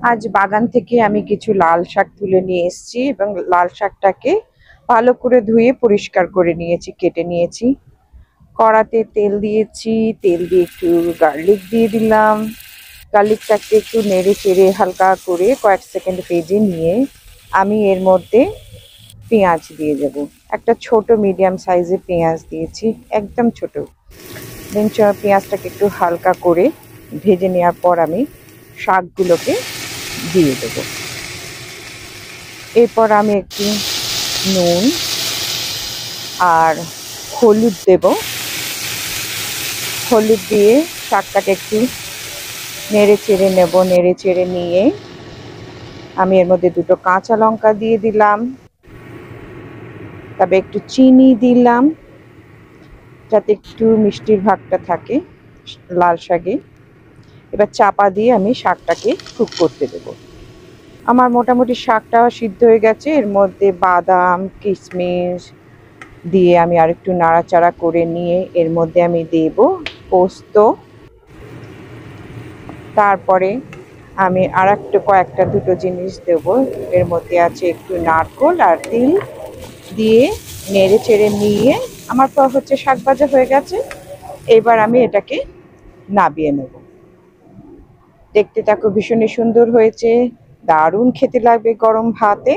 আজ বাগান থেকে আমি কিছু লাল শাক তুলে নিয়ে এসেছি এবং লাল শাকটাকে ভালো করে ধুয়ে পরিষ্কার করে নিয়েছি, কেটে নিয়েছি। কড়াতে তেল দিয়েছি, তেল দিয়ে একটু গার্লিক দিয়ে দিলাম। গার্লিকটাকে একটু নেড়ে চেড়ে হালকা করে কয়েক সেকেন্ড ভেজে নিয়ে আমি এর মধ্যে পেঁয়াজ দিয়ে দেব। একটা ছোট মিডিয়াম সাইজের পেঁয়াজ দিয়েছি, একদম ছোট। দেন পেঁয়াজটাকে একটু হালকা করে ভেজে নেওয়ার পর আমি শাকগুলোকে দিয়ে দেব। এরপর আমি একটু নুন আর হলুদ দেব। হলুদ দিয়ে শাকটাকে একটু নেড়ে চেড়ে নেব। নেড়ে চেড়ে নিয়ে আমি এর মধ্যে দুটো কাঁচা লঙ্কা দিয়ে দিলাম, তবে একটু চিনি দিলাম যাতে একটু মিষ্টির ভাগটা থাকে লাল শাকে। এবার চাপা দিয়ে আমি শাকটাকে কুক করতে দেব। আমার মোটামুটি শাকটা সিদ্ধ হয়ে গেছে। এর মধ্যে বাদাম কিশমিশ দিয়ে আমি আরেকটু নাড়াচাড়া করে নিয়ে এর মধ্যে আমি দেব পোস্ত। তারপরে আমি কয়েকটা দুটো জিনিস দেব। এর মধ্যে আছে একটু নারকেল আর তিল দিয়ে নেড়ে চেড়ে নিয়ে আমার তো হচ্ছে শাক ভাজা হয়ে গেছে। এবার আমি এটাকে নাবিয়ে নেব। দেখতে থাকো, ভীষণই সুন্দর হয়েছে, দারুণ খেতে লাগবে গরম ভাতে।